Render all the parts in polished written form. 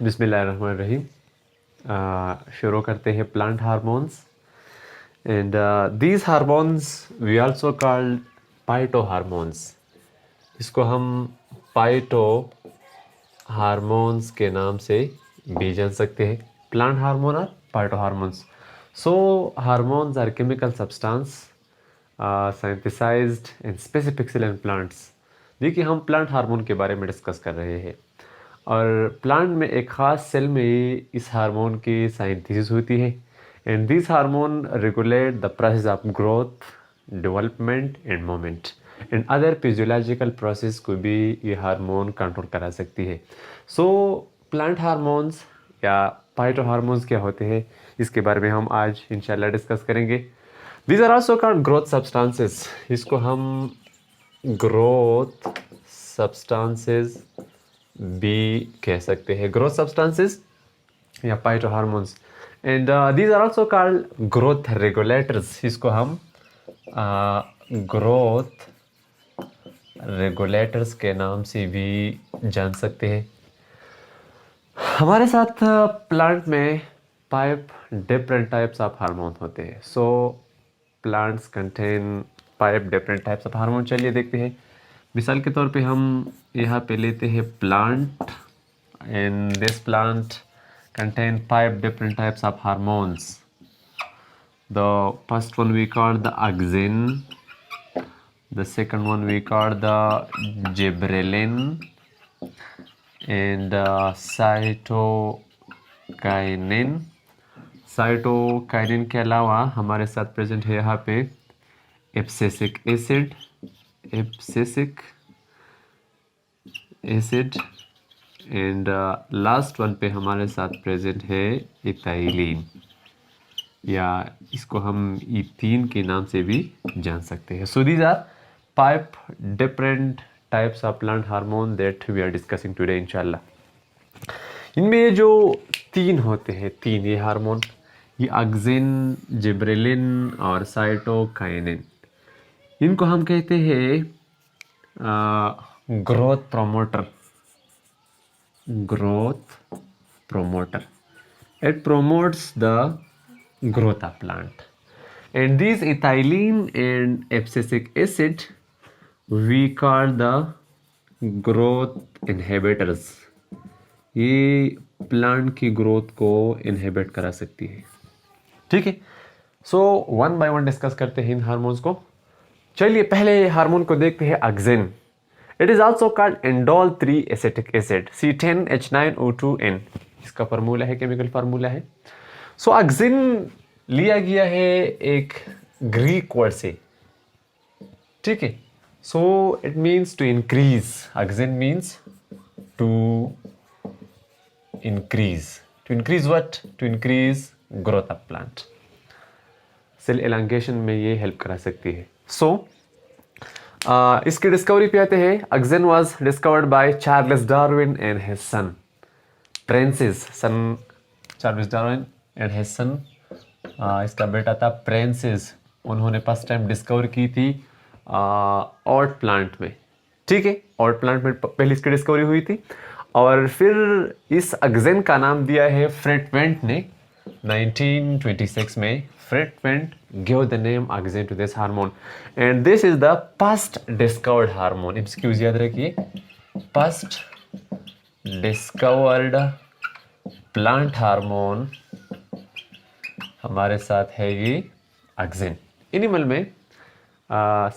बिस्मिल्लाहिर्रहमानिर्रहीम। शुरू करते हैं plant hormones and these hormones we also called phyto hormones. इसको हम पाइटो हार्मोन्स के नाम से भी जान सकते हैं, प्लांट हार्मोन और phyto hormones. So hormones are chemical substance synthesized in specific cell in plants। देखिए हम प्लांट हार्मोन के बारे में डिस्कस कर रहे हैं और प्लांट में एक ख़ास सेल में इस हार्मोन की साइंथेसिस होती है and this hormone regulate the process of growth, development and movement and other physiological process को भी ये हार्मोन कंट्रोल करा सकती है। सो प्लांट हार्मोन्स या फाइटो हार्मोन्स क्या होते हैं इसके बारे में हम आज इंशाल्लाह डिस्कस करेंगे। These are also called growth substances। इसको हम growth substances भी कह सकते हैं, growth substances या phytohormones। and these are also called growth regulators। इसको हम growth regulators के नाम से भी जान सकते हैं। हमारे साथ प्लांट में डिफरेंट टाइप्स ऑफ हार्मोन होते हैं। So plants contain 5 different types of hormone. चलिए देखते हैं। मिसाल के तौर पे हम यहाँ पे लेते हैं plant and this plant contain 5 different types of hormones. The first one we call the auxin, the second one we call the gibberellin and cytokinin. Cytokinin के अलावा हमारे साथ प्रेजेंट है यहाँ पे abscisic acid and last one पे हमारे साथ प्रेजेंट है इथाइलिन या इसको हम इथीन के नाम से भी जान सकते हैं। So these are 5 different types of plant hormone that we are discussing today इंशाल्लाह। इनमें जो 3 होते हैं, 3 ये हार्मोन, ये ऑक्सिन, जिबरेलिन और साइटोकाइनिन, इनको हम कहते हैं growth promoter. It promotes the growth of plant and these ethylene and abscisic acid we call the growth inhibitors। ये प्लांट की ग्रोथ को इनहिबिट करा सकती है। ठीक है, so one by one discuss करते हैं इन हार्मोन्स को। चलिए पहले हार्मोन को देखते हैं auxin. It is also called indole 3 acetic acid C10H9O2N। इसका फार्मूला है, केमिकल फार्मूला है। सो ऑक्सिन लिया गया है एक ग्रीक वर्ड से। ठीक है, so it means to increase. Auxin means to increase what? To increase growth of plant। Cell elongation में ये हेल्प करा सकती है। सो इसके डिस्कवरी पे आते हैं। Auxin was discovered by Charles Darwin and his son Francis. Charles Darwin and his son, इसका बेटा था फ्रांसिस। उन्होंने फर्स्ट टाइम डिस्कवर की थी ऑट प्लांट में। ठीक है, ऑट प्लांट में पहले इसकी डिस्कवरी हुई थी और फिर इस ऑक्सिन का नाम दिया है फ्रेडवेंट ने 1926 में। Fred Went give the name auxin to this hormone and this is the first discovered hormone. Excuse याद रखिए, फर्स्ट डिस्कवर्ड प्लांट हार्मोन हमारे साथ है ये ऑक्सिन। एनिमल में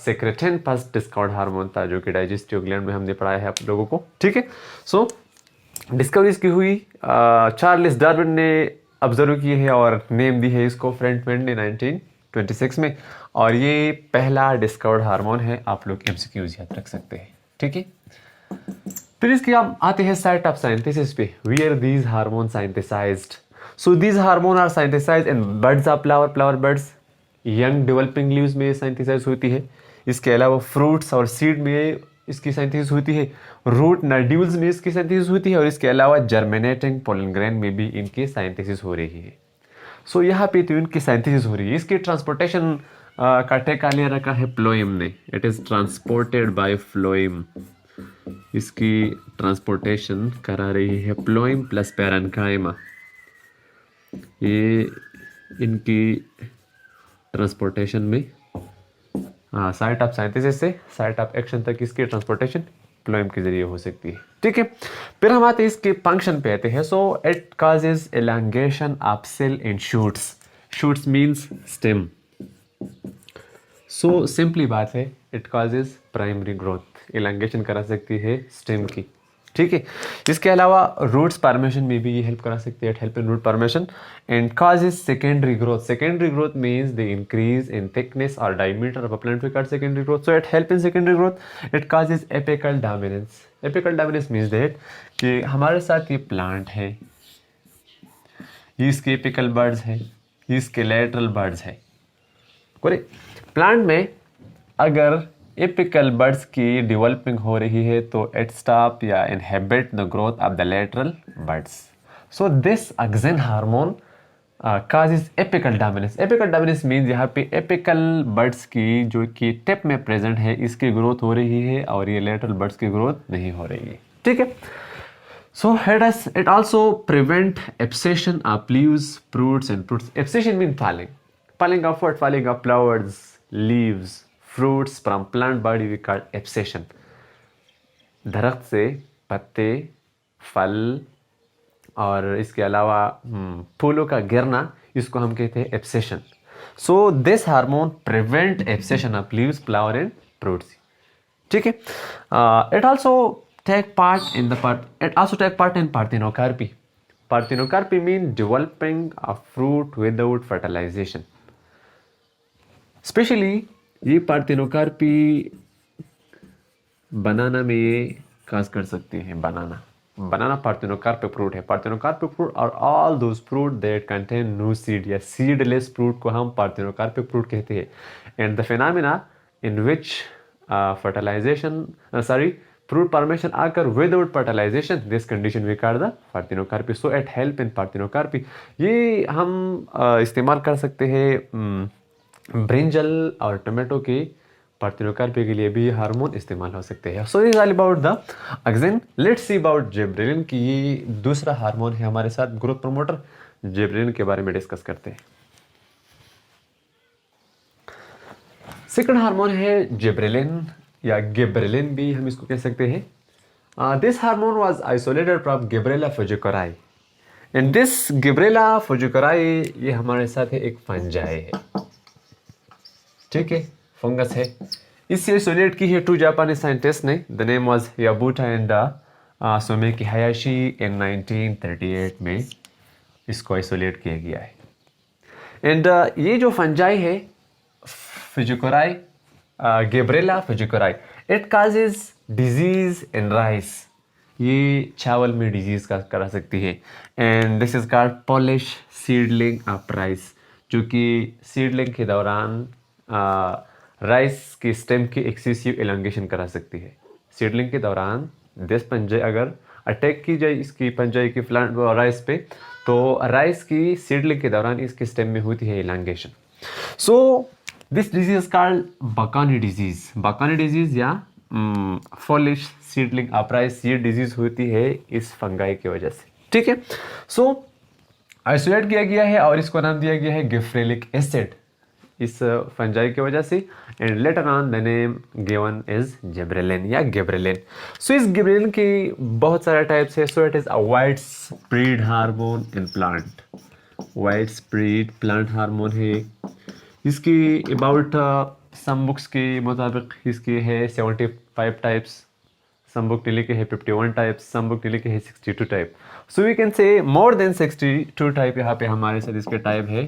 सेक्रेटिन फर्स्ट डिस्कवर्ड हार्मोन था जो कि डाइजेस्टिव ग्लैंड में हमने पढ़ाया है आप लोगों को। ठीक है, सो डिस्कवरी इसकी हुई, चार्ल्स डार्विन ने ऑब्जर्व की है और नेम दी है इसको फ्रेडवेंट ने 1926 में। और ये पहला डिस्कवर्ड हार्मोन है, आप लोग एमसीक्यूज याद रख सकते हैं। ठीक है, फिर इसके आप आते हैं साइट ऑफ साइंथेसिस पे। Where these hormone synthesized. So these hormone are synthesized in buds of flower buds. Young developing leaves में साइंथेसाइज होती है। इसके अलावा फ्रूट्स और सीड में इसकी साइंथेसिस होती है। रूट नड्यूल्स में इसकी साइंथेसिस होती है और इसके अलावा जर्मिनेटिंग पोलन ग्रेन में भी इनकी साइंथेसिस हो रही है। सो यहाँ पे तो इनकी साइंथेसिस हो रही है। इसकी ट्रांसपोर्टेशन का टेका ले रखा है फ्लोएम ने। It is transported by phloem. इसकी ट्रांसपोर्टेशन करा रही है प्लोइम प्लस पैरेन्काइमा। ये इनकी ट्रांसपोर्टेशन में साइट ऑफ साइंथिसिस से साइट ऑफ एक्शन तक इसकी ट्रांसपोर्टेशन प्लोएम के जरिए हो सकती है। ठीक है, फिर हम आते हैं इसके फंक्शन पे आते हैं। So it causes elongation of cell in shoots. Shoots means stem. So simply बात है, it causes primary growth, elongation करा सकती है स्टेम की। ठीक है, इसके अलावा रूट्स फॉर्मेशन में भी ये हेल्प करा सकती है, help in root formation and causes secondary growth. Secondary growth means the increase in thickness और diameter of a plant we call secondary growth. So it help in secondary growth. It causes apical dominance. Apical dominance means that कि हमारे साथ ये plant है, ये इसके apical birds है, ये इसके लैटरल बर्ड्स है। करेक्ट, प्लांट में अगर एपिकल बर्ड्स की डेवलपिंग हो रही है तो इट स्टॉप या inhibit the growth of the lateral birds. So this auxin hormone causes apical dominance. Apical dominance means यहाँ पे एपिकल बर्ड्स की जो कि टिप में प्रेजेंट है इसकी ग्रोथ हो रही है और ये लैटरल बर्ड्स की ग्रोथ नहीं हो रही है। ठीक है, सो it also prevent abscission of leaves, fruits and fruits. Abscission means falling of what? Falling of flowers, leaves, fruits from plant body we call abscission. दरख्त से पत्ते, फल और इसके अलावा फूलों का गिरना, इसको हम कहते हैं abscission. So this hormone prevent abscission of leaves, flower and fruits. ठीक है, it also take part in parthenocarpy. Parthenocarpy means developing a fruit without fertilization. Specially ये पार्थिनोकार्पी बनाना में ये काज कर सकते हैं। बनाना पार्थिनोकार्प फ्रूट है। पार्थिनोकार्प फ्रूट और all those fruit that contain no seed या सीडलेस फ्रूट को हम पार्थिनोकार्प फ्रूट कहते हैं। And the phenomena in which fruit formation occur without fertilization, this condition we call the parthenocarpy. So it help in parthenocarpy. ये हम इस्तेमाल कर सकते हैं ब्रिंजल और टोमेटो की पार्थिनोकार्पी के लिए भी हार्मोन इस्तेमाल हो सकते हैं। So is all about the auxin. Let's see about gibberellin की। ये दूसरा हार्मोन है हमारे साथ ग्रोथ प्रमोटर। जिबरेलिन के बारे में डिस्कस करते हैं। सेकंड हार्मोन है जिबरेलिन या गिबरेलिन भी हम इसको कह सकते हैं। This hormone was isolated from Gibberella fujikuroi and this Gibberella fujikuroi ये हमारे साथ है एक फंजाई है। ठीक है, फंगस है। इससे आइसोलेट की है टू जापानी साइंटिस्ट ने। The name was Yabuta and Sumiki Hayashi in 1938 में इसको आइसोलेट किया गया है। एंड ये जो फंजाई है fujikuroi, Gibberella fujikuroi, it causes disease in rice. ये चावल में डिजीज का करा सकती है। And this is called polish seedling of rice, जो कि सीडलिंग के दौरान राइस की स्टेम की एक्सेसिव एलोंगेशन करा सकती है। सीडलिंग के दौरान दिस पंजाई अगर अटैक की जाए इसकी पंजाई की प्लांट राइस पे, तो राइस की सीडलिंग के दौरान इसकी स्टेम में होती है elongation. So this disease is called Bakani disease. Bakani disease या फॉलिश सीडलिंग ऑफ राइस, ये डिजीज होती है इस फंगाई की वजह से। ठीक है, सो आइसोलेट किया गया है और इसको नाम दिया गया है गिब्रेलिक एसिड इस फंजाई की वजह से। And later on the name given is gibberellin या गिबरेलिन। सो इस गिबरेलिन की बहुत सारे टाइप्स है। So it is a wide spread hormone in plant. Wide spread plant hormone है। इसकी अबाउट सम बुक्स के मुताबिक इसकी है 75 टाइप्स, सम बुक ने लिखे है 51 टाइप्स, सम बुक ने लिखे है 62 टाइप। सो वी कैन से मोर देन 62 टाइप यहाँ पे हमारे साथ इसके टाइप है।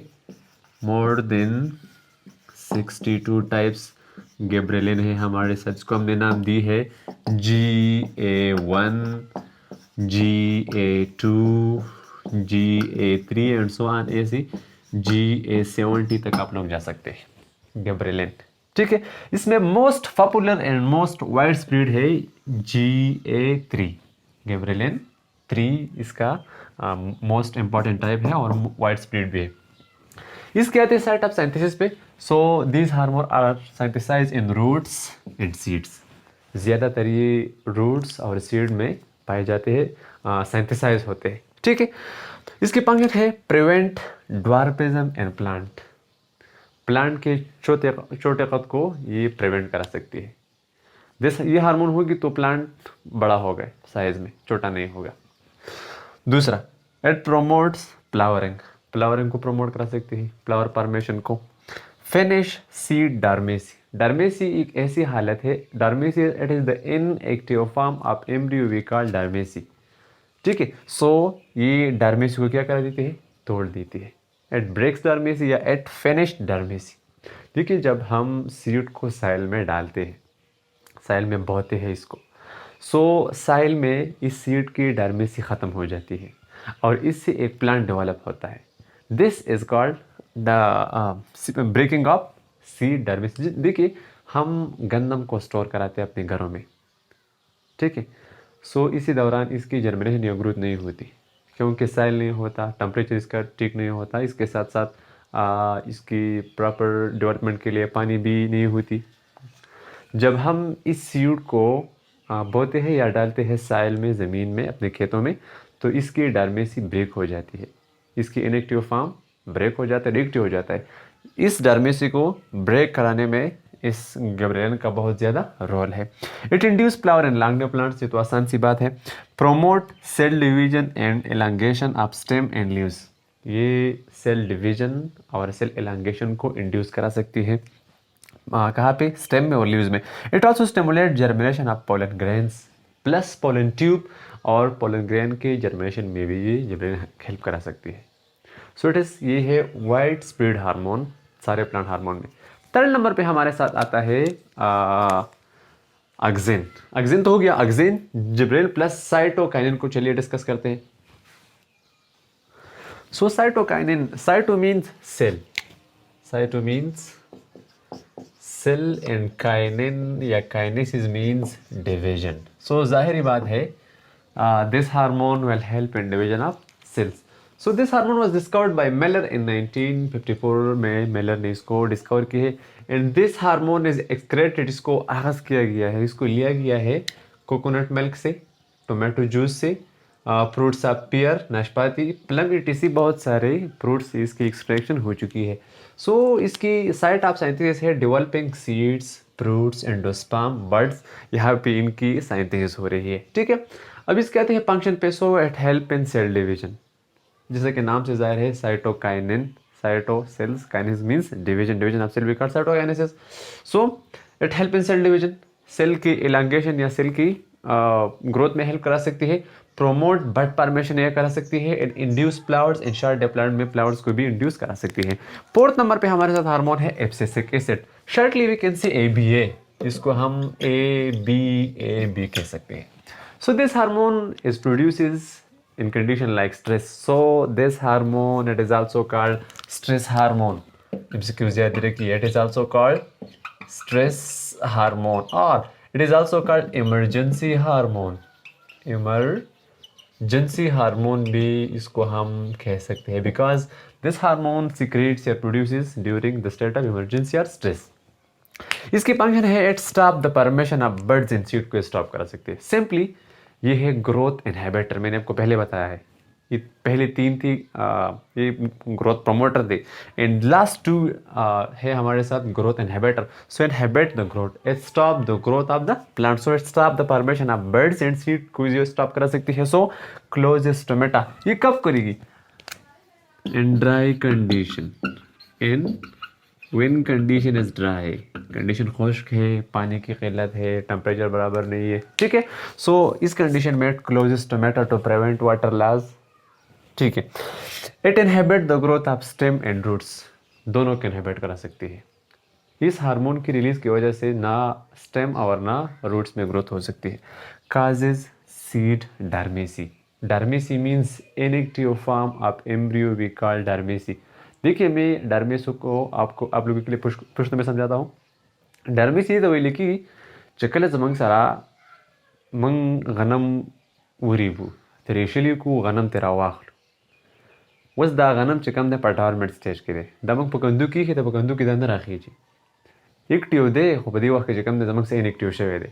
मोर देन 62 टाइप्स गिबरेलिन है हमारे साथ। इसको हमने नाम दी है GA1, GA2, GA3 and so on, ऐसे GA70 तक आप लोग जा सकते हैं गिबरेलिन। ठीक है, इसमें most popular and most wide spread है GA3। गिबरेलिन 3 इसका मोस्ट इंपॉर्टेंट टाइप है और वाइड स्प्रेड भी है। इसके आते साइट ऑफ साइंथिसिस पे। So these hormone are synthesized in roots and seeds. ज़्यादातर ये रूट्स और सीड में पाए जाते हैं, सिंथेसाइज होते हैं। ठीक है, इसके फंक्शन है prevent dwarfism in plant. Plant के छोटे छोटे कद को ये प्रिवेंट करा सकती है। ये हार्मोन होगी तो प्लांट बड़ा होगा, साइज में छोटा नहीं होगा। दूसरा, इट प्रोमोट्स फ्लावरिंग। फ्लावरिंग को प्रमोट करा सकती है, फ्लावर फॉर्मेशन को। Finish seed dormancy. डर्मेसी एक ऐसी हालत है, dormancy it is the inactive form of embryo we call dormancy. ठीक है, सो ये डर्मेसी को क्या करा देती है, तोड़ देती है। एट ब्रेक्स डर्मेसी या एट फिनिश डर्मेसी। देखिए, जब हम सीड को साइल में डालते हैं, साइल में बोते हैं इसको, सो साइल में इस सीड की डर्मेसी ख़त्म हो जाती है और इससे एक प्लांट डेवलप होता है। This is called the breaking of seed dormancy. देखिए, हम गंदम को स्टोर कराते हैं अपने घरों में, ठीक है, सो इसी दौरान इसकी जर्मिनेशन या ग्रोथ नहीं होती क्योंकि साइल नहीं होता, टेम्परेचर इसका ठीक नहीं होता, इसके साथ साथ इसकी प्रॉपर डेवलपमेंट के लिए पानी भी नहीं होती। जब हम इस सीड को बोते हैं या डालते हैं साइल में, ज़मीन में, अपने खेतों में, तो इसकी डर्मेसी ब्रेक हो जाती है, इसकी इनएक्टिव फॉर्म ब्रेक हो जाता है, रिएक्टिव हो जाता है। इस डर्मेसी को ब्रेक कराने में इस गिबरेलिन का बहुत ज़्यादा रोल है। It induce flower and long plants, ये तो आसान सी बात है। Promote cell division and elongation of stem and leaves. ये सेल डिवीजन और सेल एलांगेशन को इंड्यूस करा सकती है। कहाँ पे, स्टेम में और लीव्स में। It also stimulate germination of pollen grains plus pollen tube, और पोलन ग्रेन के जर्मिनेशन में भी ये गिबरेलिन हेल्प करा सकती है। सो इट इज़, ये है वाइड स्प्रेड हार्मोन सारे प्लांट हार्मोन में। थर्ड नंबर पे हमारे साथ आता है ऑक्सिन। ऑक्सिन तो हो गया, ऑक्सिन, जिब्रेल प्लस साइटोकाइनिन को चलिए डिस्कस करते हैं। So cytokinin, cyto means cell, cyto means cell and kinin या काइनेसिस मीन्स डिवीजन। सो जाहिर बात है, this hormone will help in division of cells. So this hormone was discovered by Miller in 1954 में Miller ने इसको discover की है। And this hormone is excreted, इसको आगाज किया गया है, इसको लिया गया है कोकोनट मिल्क से, टोमेटो जूस से, फ्रूट्स ऑफ पियर, नाशपाती, प्लम, etc बहुत सारे फ्रूट्स से इसकी एक्सट्रैक्शन हो चुकी है। सो इसकी साइट ऑफ साइंटिस्ट है developing seeds, fruits, endosperm, birds, यहाँ पे इनकी साइंटिस्ट हो रही है। ठीक है, अब इसके आते हैं फंक्शन पे। So it help in cell division, जैसे कि नाम से जाहिर है, cytokinin, cyto cells, kinesis means division, division of cell we call cytokinesis. So it help in cell division, cell की एलांगेशन या सेल की ग्रोथ में हेल्प करा सकती है। प्रोमोट बड फॉर्मेशन ये करा सकती है। And induce flowers, in short development में फ्लावर्स को भी इंड्यूस करा सकती है। फोर्थ नंबर पे हमारे साथ हार्मोन है abscisic acid, shortly we can say ABA, इसको हम ABA कह सकते हैं। So this hormone is produces in condition like stress. So this hormone, it is also called stress hormone. It is also called stress hormone, or it is also called emergency hormone. Emergency hormone भी इसको हम कह सकते हैं, because this hormone secretes or produces during the state of emergency or stress. इसकी function है it stop the formation of birds in seed को stop करा सकते हैं। सिंपली ये है ग्रोथ इनहिबिटर, मैंने आपको पहले बताया है, ये पहले 3 थी, ये ग्रोथ प्रमोटर थे, एंड लास्ट 2 है हमारे साथ growth inhibitor. So inhibit the growth, it stop the growth of the plant, so it stop the formation of birds and seed को ये स्टॉप करा सकती है। सो क्लोज स्टोमेटा ये कब करेगी, in dry condition, in win condition is dry, condition खुश्क है, पानी की किल्लत है, टेम्परेचर बराबर नहीं है। ठीक है, सो इस कंडीशन में closes stomata to prevent water loss. ठीक है, it inhibit the growth of stem and roots, दोनों को इनहिबिट करा सकती है। इस हार्मोन की रिलीज की वजह से ना स्टेम और ना रूट्स में ग्रोथ हो सकती है। Causes seed dormancy, dormancy means inactive form of embryo we call dormancy. देखिए, मैं डर्मेसी को आप लोगों के लिए प्रश्न में समझाता हूँ। डर्मेसी तो वही कि चकल जमंग सारा मंग गनम उरीबू तेरेशली को गनम तेरा वाखल वस दा गनम चिकम दे पटावरमेंट स्टेज के दे दमंग पकंदू की है तो पकंदू की दंदर आखी जी एक टियो दे हो बदी वक्त चिकम दे दमंग से इनएक्टिव शवे दे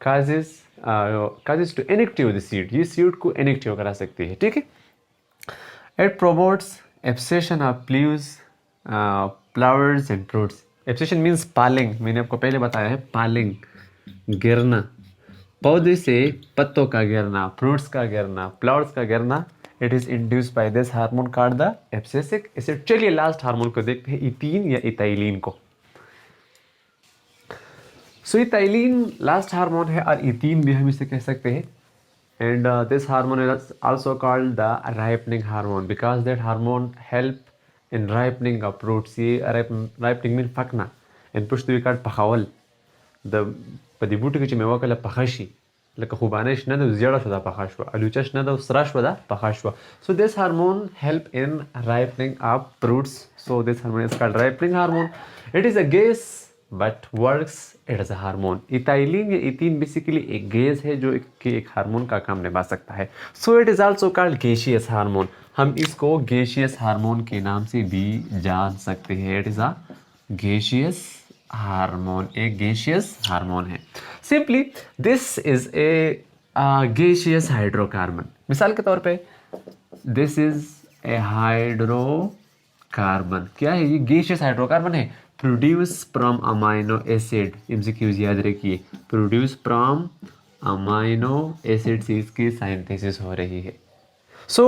causes to inactive the seed ये seed को inactive करा सकती है ठीक है it promotes abscission of leaves flowers and fruits abscission means Paling मैंने आपको पहले बताया है पालिंग गिरना पौधे से पत्तों का गिरना फ्रूट्स का गिरना फ्लावर्स का गिरना it is induced by this hormone called the abscisic acid चलिए लास्ट हार्मोन को देखते हैं इथीन या इथाइलिन को सो इथाइलिन लास्ट हार्मोन है और इथीन भी हम इसे कह सकते हैं and this hormone is also called the ripening hormone because that hormone help in ripening of fruits ये राइपनिंग मीन पकना इन पुष्टि कार्ड पखावल द पदी बूटी की मेवा कला पखाशी लका खुबाने शना द ज़्यादा शदा पखाशवा अलूचा शना द सराशवा पखाशवा so this hormone help in ripening of fruits so this hormone is called ripening hormone it is a gas but works it as a hormone ethylene या इथीन बेसिकली एक गैस है जो एक हार्मोन का काम निभा सकता है so it is also called gaseous hormone हम इसको गैसियस हार्मोन के नाम से भी जान सकते हैं it is a gaseous hormone एक गैसियस हार्मोन है simply this is a gaseous hydrocarbon मिसाल के तौर पे दिस इज ए हाइड्रोकार्बन क्या है ये गैसियस हाइड्रोकार्बन है produce from amino acid MCQs याद रखिए प्रोड्यूस फ्रॉम अमाइनो एसिड से इसकी साइंथेसिस हो रही है सो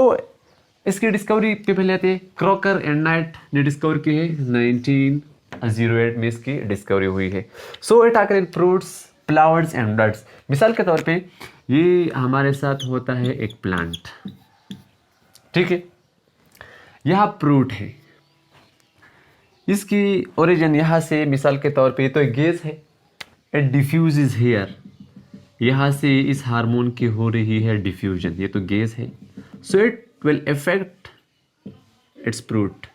इसकी डिस्कवरी पे पहले आते हैं क्रॉकर एंड नाइट ने डिस्कवर की है 1908 में इसकी डिस्कवरी हुई है सो इट आकर इन फ्रूट्स फ्लावर्स एंड बर्ड्स मिसाल के तौर पे ये हमारे साथ होता है एक प्लांट ठीक है यहाँ फ्रूट है इसकी ओरिजिन यहाँ से मिसाल के तौर पे तो एक गैस है इट डिफ्यूज हेयर यहाँ से इस हार्मोन की हो रही है डिफ्यूजन ये तो गैस है so it will effect it's fruit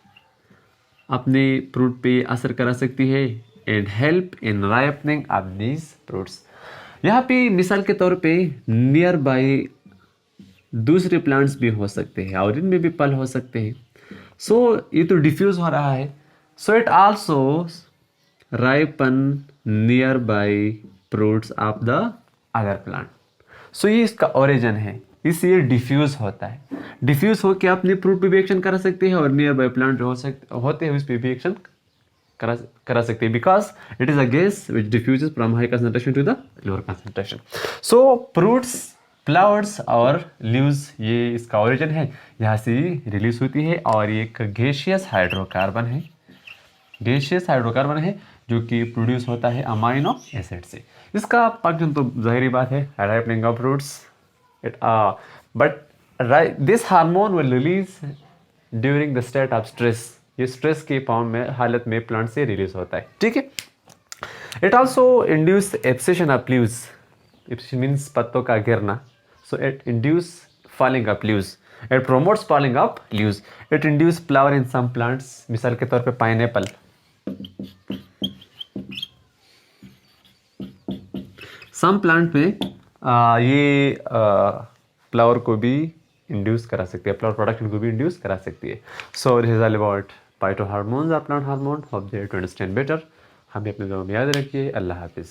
अपने फ्रूट पे असर करा सकती है and help in ripening of these fruits यहाँ पे मिसाल के तौर पे नियर बाई दूसरे प्लांट्स भी हो सकते हैं और इनमें भी फल हो सकते हैं सो ये तो डिफ्यूज हो रहा है so it also ripen nearby fruits of the other plant so ये इसका ओरिजिन है इसलिए डिफ्यूज होता है डिफ्यूज होकर अपने फ्रूट पे भी एक्शन करा सकते हैं और नियर बाई प्लांट जो होते हैं उस पर भी एक्शन करा सकते हैं because it is a gas which diffuses from high concentration to the lower concentration so fruits flowers और लीव्स ये इसका ओरिजिन है यहाँ से रिलीज होती है और ये एक गैसियस हाइड्रोकार्बन है गैसियस हाइड्रोकार्बन है जो कि प्रोड्यूस होता है अमाइनो एसिड से इसका फंक्शन तो जाहिर बात है ripening of fruits it but this hormone will release during the state of stress ये स्ट्रेस के फॉर्म में हालत में प्लांट से रिलीज होता है ठीक है it also induce abscission of leaves abscission means पत्तों का गिरना so it induce falling of leaves it promotes falling of leaves it induce flower in some plants मिसाल के तौर पे पाइनएप्पल सम प्लांट में ये फ्लावर को भी इंड्यूस करा सकती है फ्लावर प्रोडक्शन को भी इंड्यूस करा सकती है so this is all about phyto hormones और plant hormone hope they to understand better हमें अपने दुआ में याद रखिए अल्लाह हाफिज़।